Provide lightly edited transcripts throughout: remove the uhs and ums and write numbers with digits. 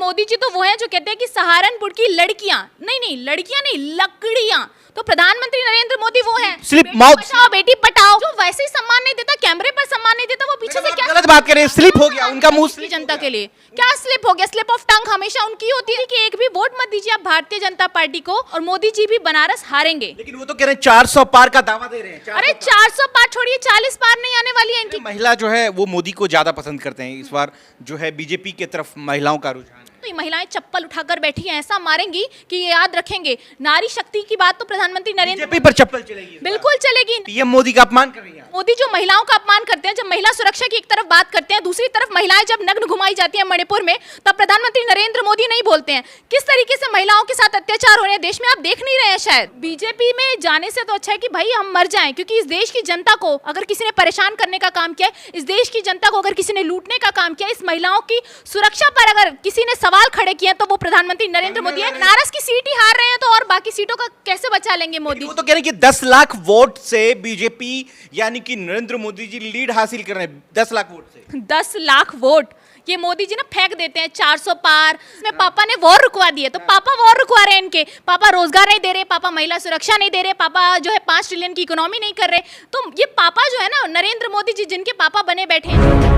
मोदी जी तो वो हैं जो कहते हैं कि सहारनपुर की लड़कियां नहीं लड़कियां नहीं लकड़ियां। तो प्रधानमंत्री नरेंद्र मोदी वो हैं स्लिप बेटी माउथ बचाओ बेटी पढ़ाओ, जो वैसे ही सम्मान नहीं देता, कैमरे पर सम्मान नहीं देता, वो पीछे से क्या गलत बात करें, स्लिप हो गया उनका मुंह की जनता के लिए क्या स्लिप हो गया? स्लिप ऑफ टंग हमेशा उनकी होती है कि एक भी वोट मत दीजिए आप भारतीय जनता पार्टी को, और मोदी जी भी बनारस हारेंगे। लेकिन वो तो कह रहे हैं 400 पार का दावा दे रहे हैं। अरे 400 पार छोड़िए, 40 पार नहीं आने वाली है इनकी। महिला जो है वो मोदी को ज्यादा पसंद करते हैं, इस बार जो है बीजेपी की तरफ महिलाओं का रुझान। तो ये महिलाएं चप्पल उठाकर बैठी हैं, ऐसा मारेंगी कि ये याद रखेंगे। नारी शक्ति की बात तो प्रधानमंत्री नरेंद्र बीजेपी पर चप्पल चलेगी, बिल्कुल चलेगी। पीएम मोदी का अपमान कर रही है। मोदी जो महिलाओं का अपमान करते हैं, जब महिला सुरक्षा की एक तरफ बात करते हैं, दूसरी तरफ महिलाएं जब नग्न घुमाई जाती हैं मणिपुर में, तब प्रधानमंत्री नरेंद्र मोदी नहीं बोलते हैं। किस तरीके से महिलाओं के साथ अत्याचार हो रहे हैं देश में, आप देख नहीं रहे हैं शायद। बीजेपी में जाने से तो अच्छा है कि भाई हम मर जाएं, क्योंकि इस देश की जनता को अगर किसी ने परेशान करने का काम किया, इस देश की जनता को अगर किसी ने लूटने का काम किया, इस महिलाओं की सुरक्षा पर अगर किसी ने सवाल खड़े किए, तो वो प्रधानमंत्री नरेंद्र मोदी है। बनारस की सीट ही हार रहे हैं, तो और बाकी सीटों का कैसे बचा लेंगे मोदी? वो तो कह रहे हैं कि 10 लाख वोट से बीजेपी यानी कि नरेंद्र मोदी जी लीड हासिल कर रहे हैं 10 लाख वोट से। 10 लाख वोट ये मोदी जी ना फेंक देते हैं 400 पार। इसमें पापा ने वॉर रुकवा दिए, तो पापा वॉर रुकवा रहे हैं इनके। पापा रोजगार नहीं दे रहे, पापा महिला सुरक्षा नहीं दे रहे, पापा जो है 5 ट्रिलियन की इकोनॉमी नहीं कर रहे। तो ये पापा जो है ना नरेंद्र मोदी जी जिनके पापा बने बैठे हैं।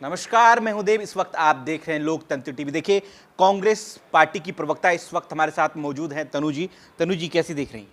नमस्कार, मैं हूं देव। इस वक्त आप देख रहे हैं लोकतंत्र टीवी। देखिए, कांग्रेस पार्टी की प्रवक्ता इस वक्त हमारे साथ मौजूद हैं तनु जी। तनु जी, कैसी देख रही हैं?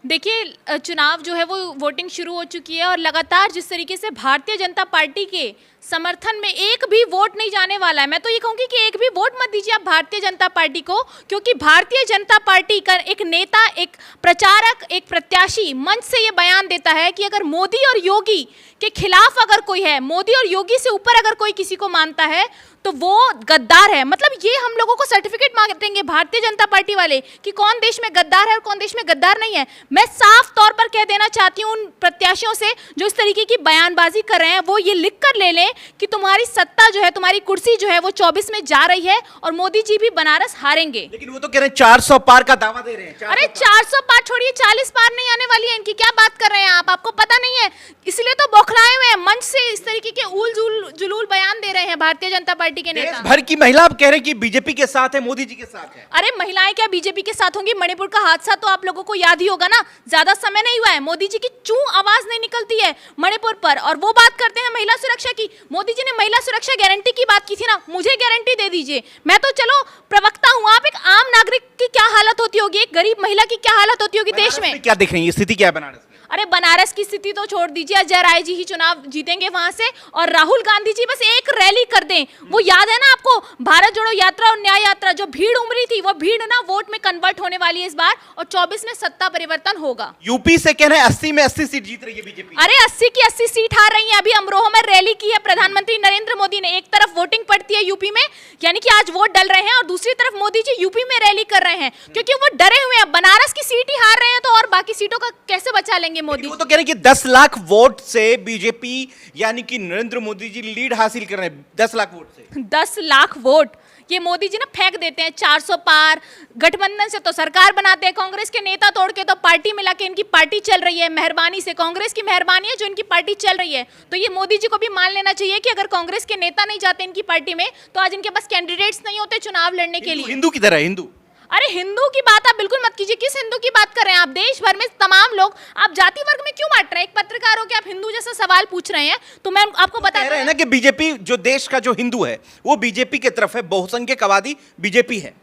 देखिए, चुनाव जो है वो वोटिंग शुरू हो चुकी है, और लगातार जिस तरीके से भारतीय जनता पार्टी के समर्थन में एक भी वोट नहीं जाने वाला है। मैं तो ये कहूँगी कि एक भी वोट मत दीजिए आप भारतीय जनता पार्टी को, क्योंकि भारतीय जनता पार्टी का एक नेता, एक प्रचारक, एक प्रत्याशी मंच से ये बयान देता है कि अगर मोदी और योगी के खिलाफ अगर कोई है, मोदी और योगी से ऊपर अगर कोई किसी को मानता है, तो वो गद्दार है। मतलब ये हम लोगों को सर्टिफिकेट मांगेंगे भारतीय जनता पार्टी वाले कि कौन देश में गद्दार है और कौन देश में गद्दार नहीं है। मैं साफ तौर पर कह देना चाहती हूँ उन प्रत्याशियों से जो इस तरीके की बयानबाजी कर रहे हैं, वो ये लिख कर ले लें कि तुम्हारी सत्ता जो है, तुम्हारी कुर्सी जो है वो 24 में जा रही है, और मोदी जी भी बनारस हारेंगे। लेकिन वो तो कह रहे हैं 400 पार का दावा दे रहे हैं। अरे 400 पार छोड़िए, 40 पार नहीं आने वाली है इनकी। क्या बात कर रहे हैं आप? आपको पता नहीं है, इसलिए तो बौखलाए हुए हैं। मंच से इस तरीके के उल जुलूल बयान दे रहे हैं भारतीय जनता पार्टी के नेता। देश भर की महिला अब कह रहे हैं कि बीजेपी के साथ है, मोदी जी के साथ है। अरे महिलाएं क्या बीजेपी के साथ होंगी? मणिपुर का हादसा तो आप लोगों को याद ही होगा ना, ज्यादा समय नहीं हुआ है, मोदी जी की चूं आवाज नहीं निकलती है मणिपुर पर। और वो बात करते हैं महिला सुरक्षा की। मोदी जी ने महिला सुरक्षा गारंटी की बात की थी ना, मुझे गारंटी दे दीजिए। मैं तो चलो प्रवक्ता हूं, आप एक आम नागरिक की क्या हालत होती होगी, एक गरीब महिला की क्या हालत होती होगी देश में? क्या देख रही है, स्थिति क्या है बनारस में? अरे बनारस की स्थिति तो छोड़ दीजिए, अजय राय जी ही चुनाव जीतेंगे वहां से, और राहुल गांधी जी बस एक रैली कर दें। वो याद है ना आपको, भारत जोड़ो यात्रा और न्याय यात्रा, जो भीड़ उमड़ी थी, वो भीड़ ना वोट में कन्वर्ट होने वाली है इस बार, और 24 में सत्ता परिवर्तन होगा। यूपी से कह रहे हैं 80 में 80 सीट जीत रही है बीजेपी। अरे 80 की 80 सीट हार रही है। अभी अमरोहा में रैली की है प्रधानमंत्री नरेंद्र मोदी ने। एक तरफ वोटिंग पड़ती है यूपी में, यानी कि आज वोट डल रहे हैं, और दूसरी तरफ मोदी जी यूपी में रैली कर रहे हैं, क्योंकि वो डरे हुए हैं। बनारस की सीट ही हार रहे हैं, तो और बाकी सीटों का कैसे बचा लेंगे मोदी? वो तो कह रहे हैं कि 10 लाख वोट से बीजेपी यानी कि नरेंद्र मोदी जी लीड हासिल कर रहे हैं 10 लाख वोट से। 10 लाख वोट ये मोदी जी ना फेंक देते हैं 400 पार। गठबंधन से तो सरकार बनाते हैं, कांग्रेस के नेता तोड़ के तो पार्टी मिला के इनकी पार्टी चल रही है। मेहरबानी से, कांग्रेस की मेहरबानी है जो इनकी पार्टी चल रही है। तो ये मोदी जी को भी मान लेना चाहिए कि अगर कांग्रेस के नेता नहीं जाते इनकी पार्टी में, तो आज इनके पास कैंडिडेट्स नहीं होते चुनाव लड़ने के लिए। हिंदू की तरह हिंदू। अरे हिंदू की बात आप बिल्कुल मत कीजिए। किस हिंदू की बात कर रहे हैं आप? देश भर में तमाम लोग, आप जाति वर्ग में क्यों बांट रहे हैं? एक पत्रकार हो के आप हिंदू जैसा सवाल पूछ रहे हैं, तो मैं आपको बता रहे हैं ना कि बीजेपी जो देश का जो हिंदू है वो बीजेपी की तरफ है, बहुसंख्यकवादी बीजेपी है।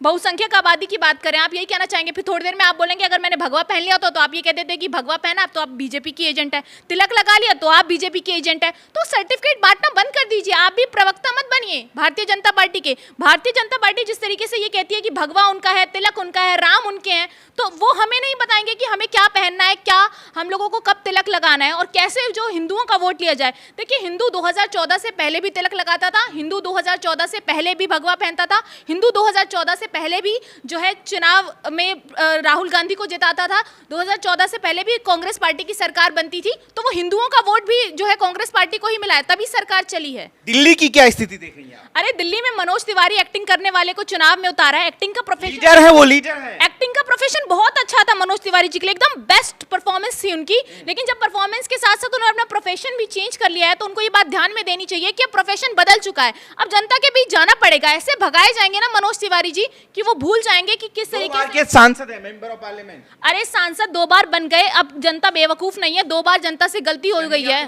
बहुसंख्यक आबादी की बात करें, आप यही कहना चाहेंगे? फिर थोड़ी देर में आप बोलेंगे अगर मैंने भगवा पहन लिया तो आप ये कह देते हैं कि भगवा पहना अब तो आप बीजेपी की एजेंट है, तिलक लगा लिया तो आप बीजेपी की एजेंट है। तो सर्टिफिकेट बांटना बंद कर दीजिए, आप भी प्रवक्ता मत बनिए भारतीय जनता पार्टी के। भारतीय जनता पार्टी जिस तरीके से ये कहती है कि भगवा उनका है, तिलक उनका है, राम उनके हैं, तो वो हमें नहीं बताएंगे कि हमें क्या पहनना है, क्या हम लोगों को कब तिलक लगाना है, और कैसे जो हिंदुओं का वोट लिया जाए। देखिए, हिंदू 2014 से पहले भी तिलक लगाता था, हिंदू 2014 से पहले भी भगवा पहनता था, हिंदू 2014 से से पहले भी जो है चुनाव में राहुल गांधी को जिताता था, 2014 से पहले भी कांग्रेस पार्टी की सरकार बनती थी, तो वो हिंदुओं का वोट भी जो है कांग्रेस पार्टी को ही मिला है, तभी सरकार चली है। दिल्ली की क्या स्थिति देख रही हैं आप? अरे दिल्ली में मनोज तिवारी एक्टिंग करने वाले को चुनाव में उतारा है। एक्टिंग का प्रोफेशन लीडर है, वो लीडर है। एक्टिंग का प्रोफेशन बहुत अच्छा था मनोज तिवारी जी के लिए, एकदम बेस्ट परफॉर्मेंस थी उनकी, लेकिन जब परफॉर्मेंस के साथ साथ उन्होंने अपना प्रोफेशन भी चेंज कर लिया है, तो उनको ये बात ध्यान में देनी चाहिए कि अब प्रोफेशन बदल चुका है, अब जनता के बीच जाना पड़ेगा। ऐसे भगाए जाएंगे ना मनोज तिवारी जी कि वो भूल जाएंगे कि किस तरीके से सांसद है, मेंबर ऑफ पार्लियामेंट। अरे सांसद 2 बार बन गए, अब जनता बेवकूफ नहीं है, 2 बार जनता से गलती हो गई है।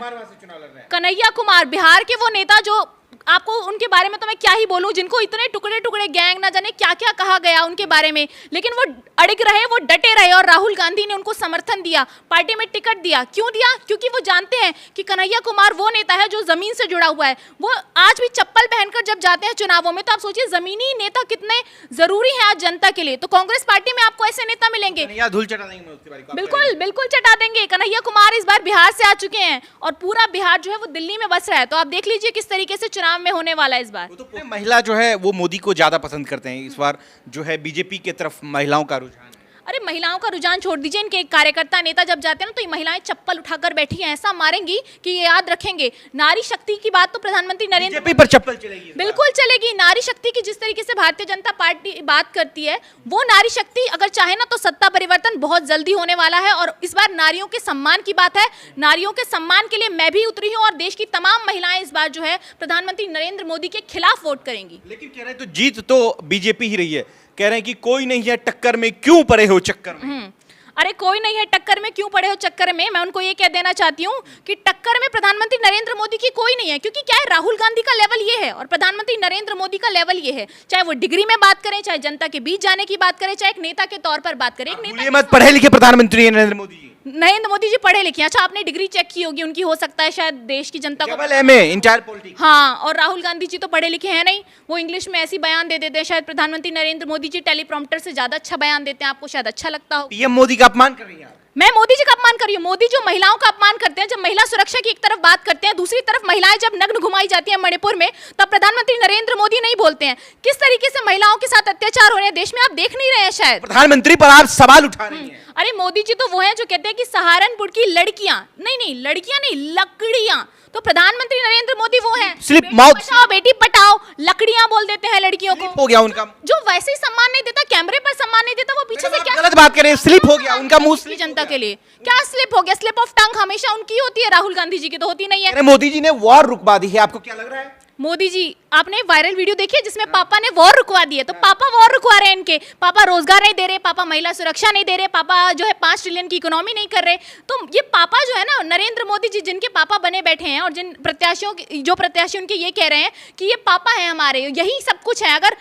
कन्हैया कुमार बिहार के वो नेता जो आपको उनके बारे में तो मैं क्या ही बोलूं, जिनको इतने टुकड़े टुकड़े गैंग ना जाने क्या क्या कहा गया उनके बारे में, लेकिन वो अड़िग रहे, वो डटे रहे और राहुल गांधी ने उनको समर्थन दिया, पार्टी में टिकट दिया। क्यों दिया? क्योंकि वो जानते हैं कि कन्हैया कुमार वो नेता है जो जमीन से जुड़ा हुआ है। वो आज भी चप्पल पहनकर जब जाते हैं चुनावों में, तो आप सोचिए जमीनी नेता कितने जरूरी है आज जनता के लिए। तो कांग्रेस पार्टी में आपको ऐसे नेता मिलेंगे, धूल चटा देंगे, बिल्कुल बिल्कुल चटा देंगे। कन्हैया कुमार इस बार बिहार से आ चुके हैं और पूरा बिहार जो है वो दिल्ली में बस रहा है, तो आप देख लीजिए किस तरीके से चुनाव में होने वाला है इस बार। तो महिला जो है वो मोदी को ज्यादा पसंद करते हैं, इस बार जो है बीजेपी की तरफ महिलाओं का रुझान। अरे महिलाओं का रुझान छोड़ दीजिए, इनके कार्यकर्ता नेता जब जाते हैं ना, तो ये महिलाएं चप्पल उठाकर बैठी हैं, ऐसा मारेंगी कि ये याद रखेंगे। नारी शक्ति की बात तो प्रधानमंत्री नरेंद्र बीजेपी पर चप्पल चलेगी, बिल्कुल चलेगी। नारी शक्ति की जिस तरीके से भारतीय जनता पार्टी बात करती है, वो नारी शक्ति अगर चाहे ना तो सत्ता परिवर्तन बहुत जल्दी होने वाला है। और इस बार नारियों के सम्मान की बात है, नारियों के सम्मान के लिए मैं भी उतरी हूँ और देश की तमाम महिलाएं इस बार जो है प्रधानमंत्री नरेंद्र मोदी के खिलाफ वोट करेंगी। लेकिन कह रहे हैं तो जीत तो बीजेपी ही रही है, कह रहे हैं कि कोई नहीं है टक्कर में, क्यों पड़े हो चक्कर में। अरे कोई नहीं है टक्कर में, क्यों पड़े हो चक्कर में। मैं उनको ये कह देना चाहती हूँ कि टक्कर में प्रधानमंत्री नरेंद्र मोदी की कोई नहीं है, क्योंकि क्या है, राहुल गांधी का लेवल ये है और प्रधानमंत्री नरेंद्र मोदी का लेवल ये है। चाहे वो डिग्री में बात करें, चाहे जनता के बीच जाने की बात करें, चाहे एक नेता के तौर पर बात करें। एक नेता मत पढ़े लिखे प्रधानमंत्री नरेंद्र मोदी जी पढ़े लिखे। अच्छा, आपने डिग्री चेक की होगी उनकी, हो सकता है शायद देश की जनता को इंटायर पॉलिटिक्स। हाँ, और राहुल गांधी जी तो पढ़े लिखे हैं नहीं, वो इंग्लिश में ऐसी बयान दे देते हैं। शायद प्रधानमंत्री नरेंद्र मोदी जी टेलीप्रॉम्प्टर से ज्यादा अच्छा बयान देते हैं, आपको शायद अच्छा लगता हो। पीएम मोदी का अपमान कर रही है। मैं मोदी जी का अपमान कर रही हूँ? मोदी जो महिलाओं का अपमान करते हैं, जब महिला सुरक्षा की एक तरफ बात करते हैं, दूसरी तरफ महिलाएं जब नग्न घुमाई जाती हैं मणिपुर में, तब प्रधानमंत्री नरेंद्र मोदी नहीं बोलते हैं। किस तरीके से महिलाओं के साथ अत्याचार हो रहे हैं देश में, आप देख नहीं रहे हैं शायद। प्रधानमंत्री पर आप सवाल उठा रही हैं। अरे मोदी जी तो वो हैं जो कहते हैं कि सहारनपुर की लड़कियां, नहीं लड़कियां नहीं, लकड़ियां। तो प्रधानमंत्री नरेंद्र मोदी वो हैं, स्लिप माउथ, बचाओ बेटी पटाओ, लकड़ियां बोल देते हैं लड़कियों को। हो गया उनका, जो वैसे ही सम्मान नहीं देता, कैमरे पर सम्मान नहीं देता, वो पीछे से क्या गलत बात करें, स्लिप हो गया उनका मुंह। जनता के लिए क्या स्लिप हो गया? स्लिप ऑफ टंग हमेशा उनकी होती है, राहुल गांधी जी की तो होती नहीं है। मोदी जी ने वॉर रुकवा दी है, आपको क्या लग रहा है? मोदी जी, आपने वायरल वीडियो देखी है जिसमें पापा ने वॉर रुकवा दी है? तो पापा वॉर रुकवा रहे हैं इनके, पापा रोजगार नहीं दे रहे, पापा महिला सुरक्षा नहीं दे रहे, पापा जो है 5 ट्रिलियन की इकोनॉमी नहीं कर रहे। तो ये पापा जो है ना, नरेंद्र मोदी जी जिनके पापा बने बैठे हैं और जिन प्रत्याशियों जो प्रत्याशी उनके ये कह रहे हैं कि ये पापा है हमारे, यही सब कुछ है। अगर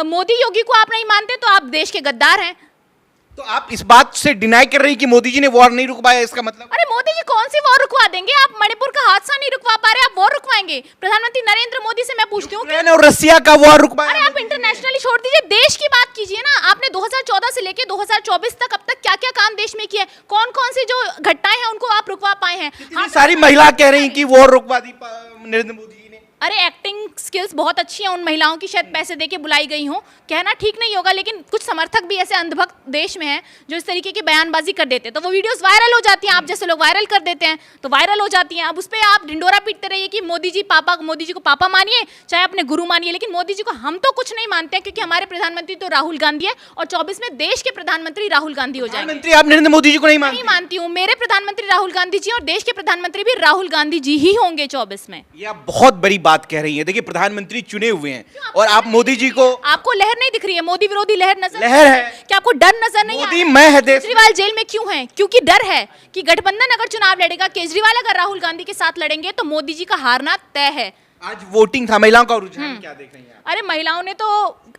मोदी योगी को आप नहीं मानते तो आप देश के गद्दार हैं। तो आप इस बात से डिनाई कर रही कि मोदी जी ने वॉर नहीं रुकवाया, इसका मतलब? अरे मोदी जी कौन सी वॉर रुकवा देंगे? आप मणिपुर का हादसा नहीं रुकवा पा रहे, आप वॉर रुकवाएंगे? प्रधानमंत्री नरेंद्र मोदी से मैं पूछती हूँ और रसिया का वॉर रुकवाया? अरे आप इंटरनेशनली छोड़ दीजिए, देश की बात कीजिए ना। आपने 2014 से लेके 2024 तक अब तक क्या क्या काम देश में किया है, कौन कौन सी जो घटनाएं हैं उनको आप रुकवा पाए हैं? सारी महिला कह रही कि वॉर रुकवा दी नरेंद्र मोदी। अरे एक्टिंग स्किल्स बहुत अच्छी हैं उन महिलाओं की, शायद पैसे देके बुलाई गई हों, कहना ठीक नहीं होगा, लेकिन कुछ समर्थक भी ऐसे अंधभक्त देश में हैं जो इस तरीके की बयानबाजी कर देते हैं, तो वो वीडियोस वायरल हो जाती हैं। आप जैसे लोग वायरल कर देते हैं तो वायरल हो जाती हैं। अब उस पर आप ढिंडोरा पीटते रहिए कि मोदी जी को पापा मानिए, चाहे अपने गुरु मानिए, लेकिन मोदी जी को हम तो कुछ नहीं मानते हैं, क्योंकि हमारे प्रधानमंत्री तो राहुल गांधी है और 24 में देश के प्रधानमंत्री राहुल गांधी हो जाएंगे। आप नरेंद्र मोदी जी को नहीं मानती हूँ, मेरे प्रधानमंत्री राहुल गांधी जी और देश के प्रधानमंत्री भी राहुल गांधी जी ही होंगे 24 में। ये आप बहुत बड़ी बात कह रही है। देखिए प्रधानमंत्री चुने हुए हैं और आप मोदी जी को, आपको लहर नहीं दिख रही है? मोदी विरोधी लहर लहर है क्या? आपको डर नजर नहीं? मोदी मैं है देश। केजरीवाल जेल में क्यों है? क्योंकि डर है कि गठबंधन अगर चुनाव लड़ेगा, केजरीवाल अगर राहुल गांधी के साथ लड़ेंगे तो मोदी जी का हारना तय है। आज वोटिंग था, महिलाओं का रुझान क्या देख रही हैं? अरे महिलाओं ने तो,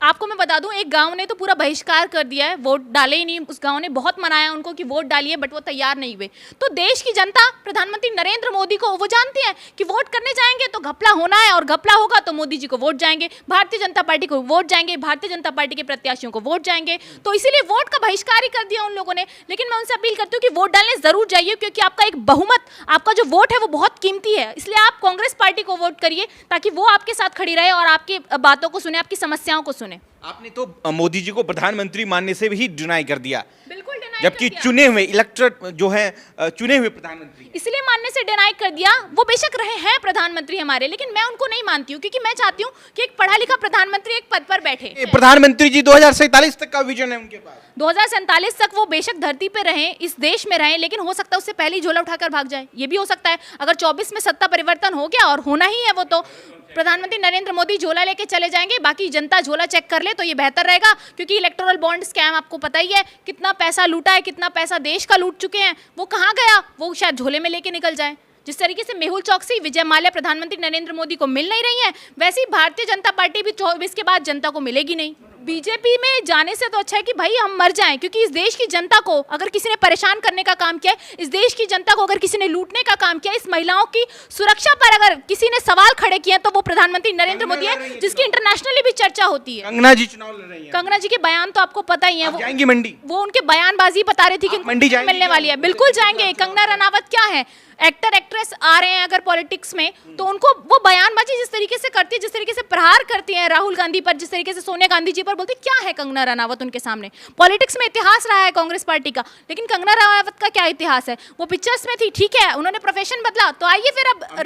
आपको मैं बता दूं, एक गांव ने तो पूरा बहिष्कार कर दिया है, वोट डाले ही नहीं। उस गांव ने बहुत मनाया उनको कि वोट डालिए, बट वो तैयार नहीं हुए। तो देश की जनता प्रधानमंत्री नरेंद्र मोदी को वो जानती है कि वोट करने जाएंगे तो घपला होना है, और घपला होगा तो मोदी जी को वोट जाएंगे, भारतीय जनता पार्टी को वोट जाएंगे, भारतीय जनता पार्टी के प्रत्याशियों को वोट जाएंगे। तो इसीलिए वोट का बहिष्कार ही कर दिया उन लोगों ने। लेकिन मैं उनसे अपील करती हूँ कि वोट डालने जरूर जाइए, क्योंकि आपका एक बहुमत, आपका जो वोट है वो बहुत कीमती है। इसलिए आप कांग्रेस पार्टी को वोट करिए, ताकि वो आपके साथ खड़ी रहे और आपकी बातों को सुने, आपकी समस्याओं को सुने। आपने तो मोदी जी को प्रधानमंत्री मानने से भी डिनाई कर दिया, बिल्कुल डिनाई जबकि कर दिया। चुने हुए इलेक्टेड जो है चुने हुए प्रधानमंत्री। इसलिए मानने से डिनाई कर दिया। वो बेशक रहे हैं प्रधानमंत्री हमारे, लेकिन मैं उनको नहीं मानती हूँ, क्योंकि मैं चाहती हूँ कि एक पढ़ा लिखा प्रधानमंत्री एक पद पर बैठे। प्रधानमंत्री जी 2047 तक का विजन है उनके पास। 2047 तक वो बेशक धरती पे रहें, इस देश में रहें, लेकिन हो सकता है उससे पहले ही झोला उठाकर भाग जाए। ये भी हो सकता है। अगर 24 में सत्ता परिवर्तन हो गया, और होना ही है वो, तो प्रधानमंत्री नरेंद्र मोदी झोला लेके चले जाएंगे, बाकी जनता झोला चेक कर ले तो ये बेहतर रहेगा। क्योंकि इलेक्टोरल बॉन्ड स्कैम आपको पता ही है, कितना पैसा लूटा है, कितना पैसा देश का लूट चुके हैं। वो कहाँ गया? वो शायद झोले में लेके निकल जाए। जिस तरीके से मेहुल चौकसी, विजय माल्या प्रधानमंत्री नरेंद्र मोदी को मिल नहीं रही है, वैसे ही भारतीय जनता पार्टी भी 24 के बाद जनता को मिलेगी नहीं। बीजेपी में जाने से तो अच्छा है कि भाई हम मर जाएं, क्योंकि इस देश की जनता को अगर किसी ने परेशान करने का काम किया, इस देश की जनता को अगर किसी ने लूटने का काम किया, इस महिलाओं की सुरक्षा पर अगर किसी ने सवाल खड़े किए, तो वो प्रधानमंत्री नरेंद्र मोदी है, जिसकी इंटरनेशनली भी चर्चा होती है। कंगना जी चुनाव लड़ रही हैं। कंगना जी के बयान तो आपको पता ही है, आप जाएंगी मंडी? वो उनके बयानबाजी बता रही थी कि मंडी जाएंगी मिलने वाली है। बिल्कुल जाएंगे। कंगना रनावत क्या है, एक्टर एक्ट्रेस आ रहे हैं अगर पॉलिटिक्स में, तो उनको वो बयानबाजी जिस तरीके से करती है, जिस तरीके से प्रहार करती है राहुल गांधी पर, जिस तरीके से सोनिया गांधी जी पर बोलती है, क्या है कंगना रनावत उनके सामने? पॉलिटिक्स में इतिहास रहा है कांग्रेस पार्टी का, लेकिन कंगना रनावत का क्या इतिहास है? वो पिक्चर्स में थी, ठीक है, उन्होंने प्रोफेशन बदला, तो आइए फिर अब